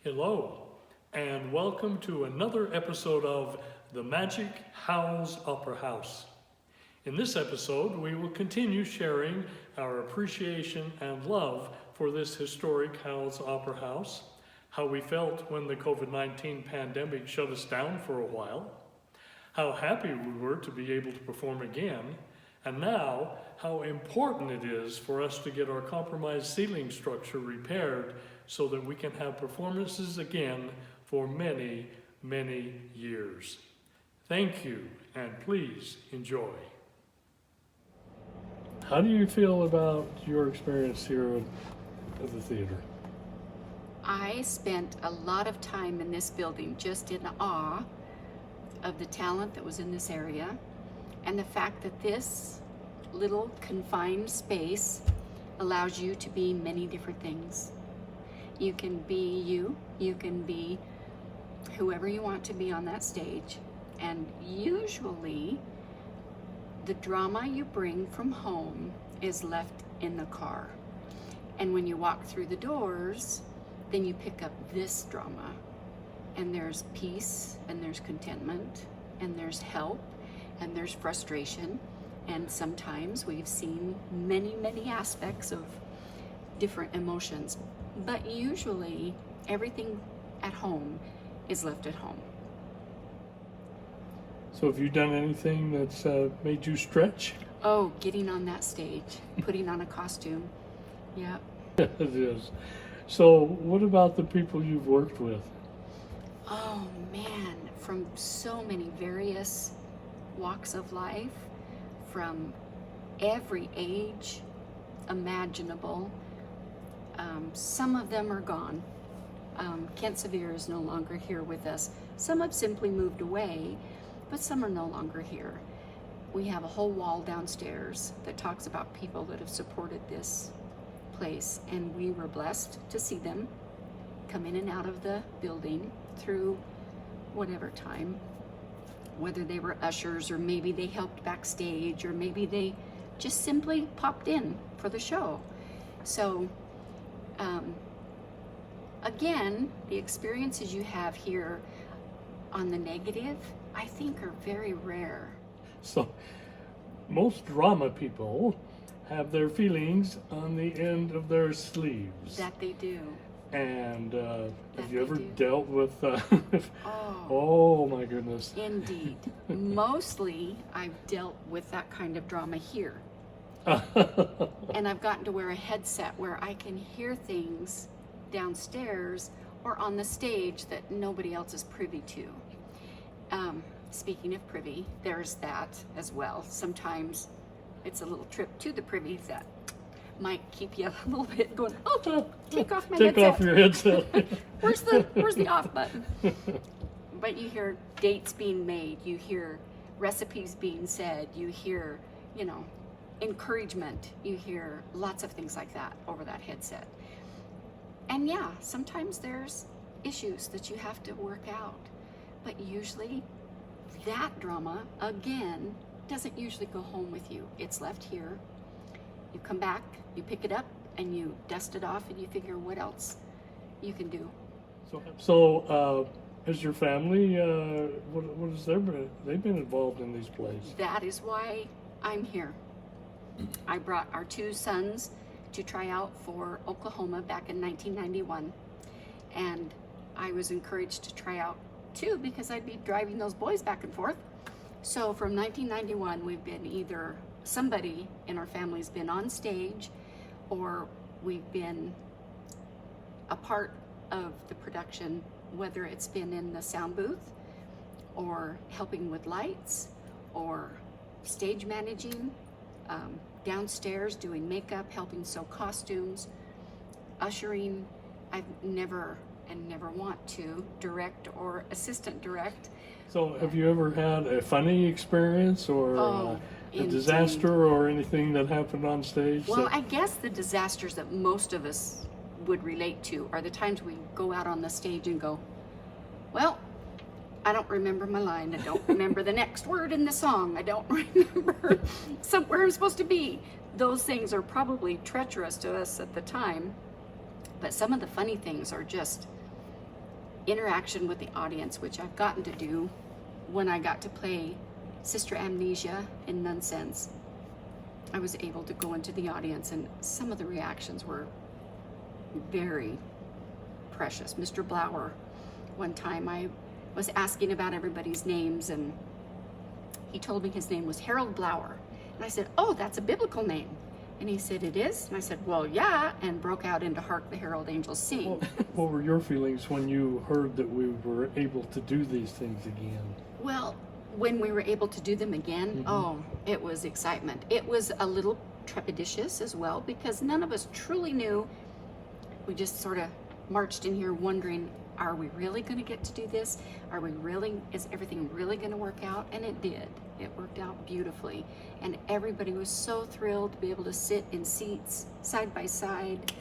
Hello, and welcome to another episode of the Magic Howells Opera House. In this episode, we will continue sharing our appreciation and love for this historic Howells Opera House, how we felt when the COVID-19 pandemic shut us down for a while, how happy we were to be able to perform again, and now how important it is for us to get our compromised ceiling structure repaired so that we can have performances again for many, many years. Thank you, and please enjoy. How do you feel about your experience here at the theater? I spent a lot of time in this building just in awe of the talent that was in this area and the fact that this little confined space allows you to be many different things. You can be you can be whoever you want to be on that stage, and usually the drama you bring from home is left in the car. And when you walk through the doors, then you pick up this drama, and there's peace, and there's contentment, and there's help, and there's frustration, and sometimes we've seen many, many aspects of different emotions, but usually everything at home is left at home. So have you done anything that's made you stretch? Oh, getting on that stage, putting on a costume, yeah. It is. So what about the people you've worked with? Oh man, from so many various walks of life, from every age imaginable. Some of them are gone. Kent Severe is no longer here with us. Some have simply moved away, but some are no longer here. We have a whole wall downstairs that talks about people that have supported this place, and we were blessed to see them come in and out of the building through whatever time, whether they were ushers or maybe they helped backstage or maybe they just simply popped in for the show. So again, the experiences you have here on the negative, I think, are very rare. So most drama people have their feelings on the end of their sleeves. That they do. And have you they ever do. dealt with Oh, oh my goodness. indeed. Mostly I've dealt with that kind of drama here. And I've gotten to wear a headset where I can hear things downstairs or on the stage that nobody else is privy to. Speaking of privy, there's that as well. Sometimes it's a little trip to the privy that might keep you a little bit going, oh, take off my Take headset. off your headset. Where's the off button? But you hear dates being made, you hear recipes being said, you hear, encouragement, you hear lots of things like that over that headset. And yeah, sometimes there's issues that you have to work out, but usually that drama, again, doesn't usually go home with you. It's left here. You come back, you pick it up, and you dust it off, and you figure what else you can do. So has your family, what has they've been involved in these plays? That is why I'm here. I brought our two sons to try out for Oklahoma back in 1991, and I was encouraged to try out too because I'd be driving those boys back and forth. So from 1991, we've been either somebody in our family's been on stage, or we've been a part of the production, whether it's been in the sound booth or helping with lights or stage managing, downstairs doing makeup, helping sew costumes, ushering. I've never and never want to direct or assistant direct. So have you ever had a funny experience or a disaster or anything that happened on stage? Well, I guess the disasters that most of us would relate to are the times we go out on the stage and go, well, I don't remember my line. I don't remember the next word in the song. I don't remember where I'm supposed to be. Those things are probably treacherous to us at the time, but some of the funny things are just interaction with the audience, which I've gotten to do when I got to play Sister Amnesia in Nonsense. I was able to go into the audience, and some of the reactions were very precious. Mr. Blower, one time I was asking about everybody's names, and he told me his name was Harold Blower. And I said, oh, that's a biblical name. And he said, it is? And I said, well, yeah, and broke out into Hark the Herald Angels Sing. What were your feelings when you heard that we were able to do these things again? Well, when we were able to do them again, oh, it was excitement. It was a little trepidatious as well, because none of us truly knew. We just sort of marched in here wondering, are we really going to get to do this? Is everything really going to work out? And it did. It worked out beautifully. And everybody was so thrilled to be able to sit in seats side by side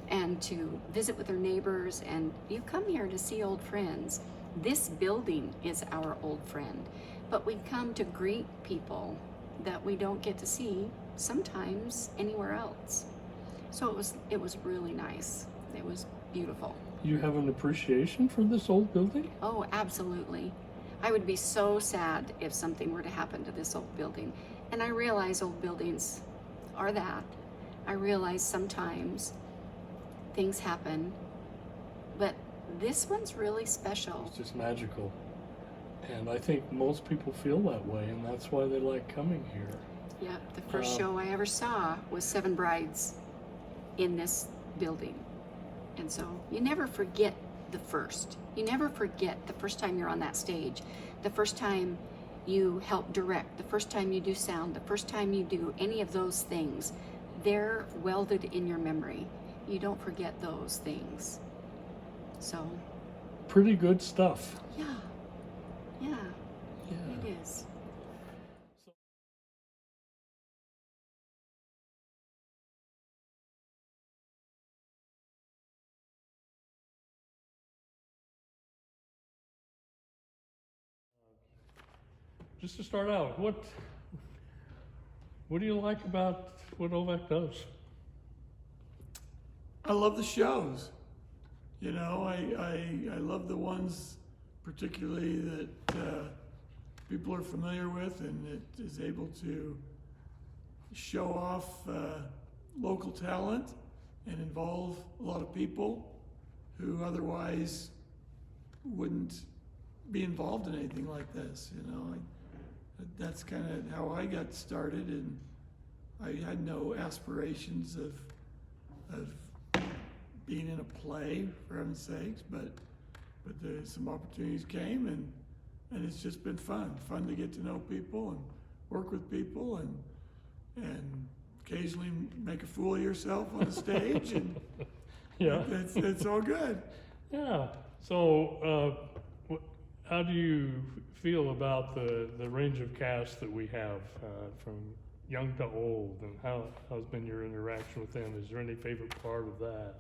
and to visit with their neighbors. And you come here to see old friends. This building is our old friend, but we come to greet people that we don't get to see sometimes anywhere else. So it was really nice. It was beautiful. You have an appreciation for this old building? Oh, absolutely. I would be so sad if something were to happen to this old building. And I realize old buildings are that. I realize sometimes things happen, but this one's really special. It's just magical. And I think most people feel that way, and that's why they like coming here. Yeah, the first show I ever saw was Seven Brides in this building. And so you never forget the first. You never forget the first time you're on that stage, the first time you help direct, the first time you do sound, the first time you do any of those things. They're welded in your memory. You don't forget those things. So. Pretty good stuff. Yeah, it is. Just to start out, what do you like about what OVAC does? I love the shows. You know, I love the ones particularly that people are familiar with, and it is able to show off local talent and involve a lot of people who otherwise wouldn't be involved in anything like this. You know, that's kind of how I got started, and I had no aspirations of being in a play, for heaven's sakes, but some opportunities came, and it's just been fun to get to know people and work with people, and occasionally make a fool of yourself on the stage, and Yeah. it's all good. Yeah. So, how do you feel about the range of cast that we have, from young to old, and how's been your interaction with them? Is there any favorite part of that?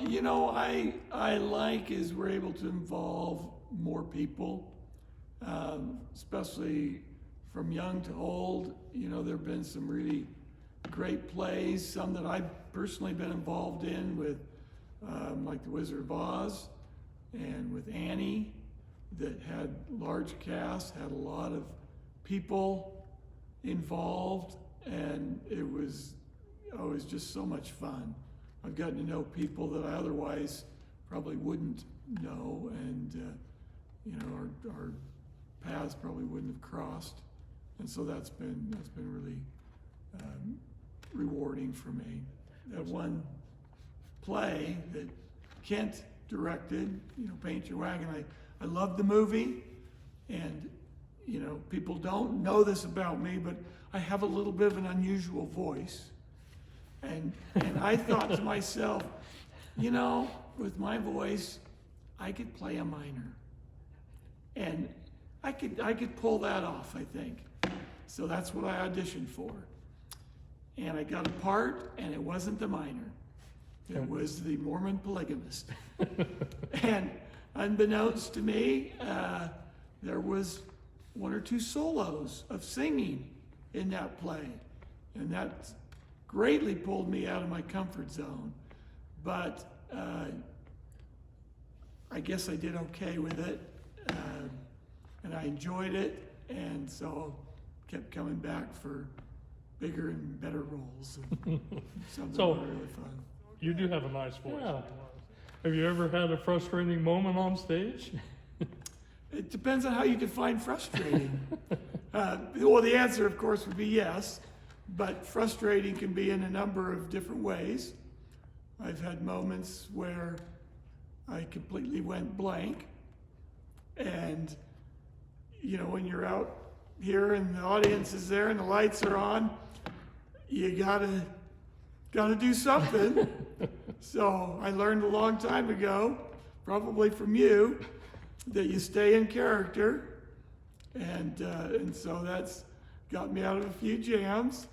You know, I like is we're able to involve more people, especially from young to old. You know, there have been some really great plays, some that I've personally been involved in with, like The Wizard of Oz, and with Annie, that had large casts, had a lot of people involved, and it was always just so much fun. I've gotten to know people that I otherwise probably wouldn't know, and you know, our paths probably wouldn't have crossed, and so that's been really rewarding for me. That one play that Kent directed, you know, Paint Your Wagon, I loved the movie, and you know, people don't know this about me, but I have a little bit of an unusual voice. And I thought to myself, you know, with my voice, I could play a minor. And I could pull that off, I think. So that's what I auditioned for. And I got a part, and it wasn't the minor. It was the Mormon polygamist. And unbeknownst to me, there was one or two solos of singing in that play. And that greatly pulled me out of my comfort zone. But I guess I did okay with it, and I enjoyed it, and so kept coming back for bigger and better roles. And some So- that were really fun. You do have a nice voice. Yeah. Have you ever had a frustrating moment on stage? It depends on how you define frustrating. Well, the answer, of course, would be yes, but frustrating can be in a number of different ways. I've had moments where I completely went blank, and when you're out here and the audience is there and the lights are on, you gotta do something. So I learned a long time ago, probably from you, that you stay in character, and so that's got me out of a few jams.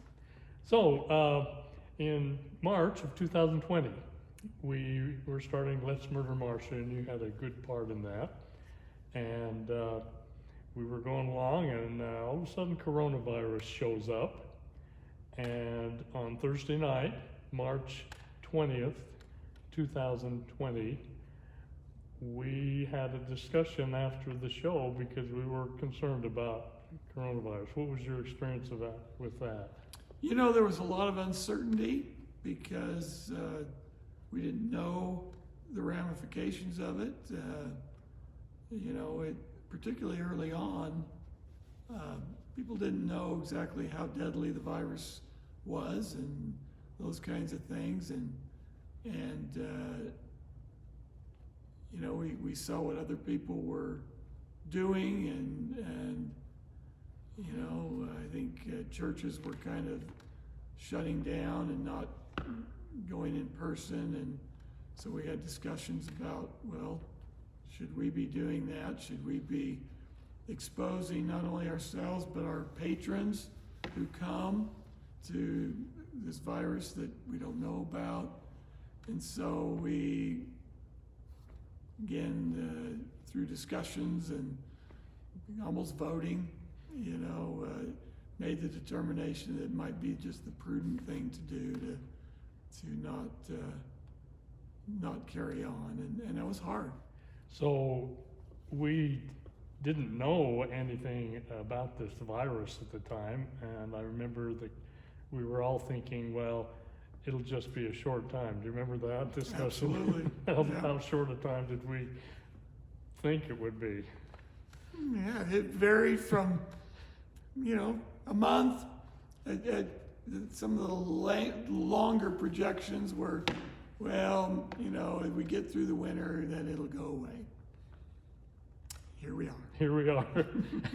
So, in March of 2020, we were starting Let's Murder Marcia, and you had a good part in that. And we were going along, and all of a sudden coronavirus shows up. And on Thursday night, March 20th, 2020, we had a discussion after the show because we were concerned about coronavirus. What was your experience with that? There was a lot of uncertainty because we didn't know the ramifications of it. Particularly early on, people didn't know exactly how deadly the virus was and those kinds of things. And we saw what other people were doing, and I think churches were kind of shutting down and not going in person, and so we had discussions about, well, should we be doing that? Should we be exposing not only ourselves but our patrons who come to this virus that we don't know about? And so we, again, through discussions and almost voting, made the determination that it might be just the prudent thing to do to not carry on, and that was hard. So we didn't know anything about this virus at the time, and I remember that we were all thinking, well, it'll just be a short time. Do you remember that discussion? Absolutely. How short a time did we think it would be? Yeah, it varied from, a month. Some of the longer projections were, well, if we get through the winter, then it'll go away. Here we are. Here we are.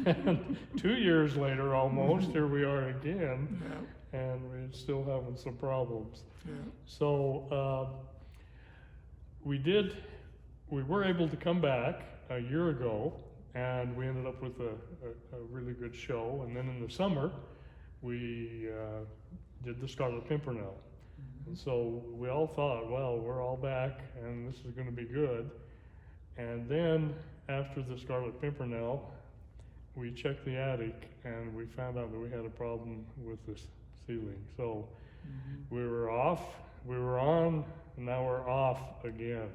And 2 years later, almost, here we are again, Yeah, and we're still having some problems. yeah. So we were able to come back a year ago, and we ended up with a really good show. And then in the summer, we did the Scarlet Pimpernel. And so we all thought, well, we're all back, and this is going to be good. And then after the Scarlet Pimpernel, we checked the attic, and we found out that we had a problem with the ceiling. So we were off, we were on, and now we're off again.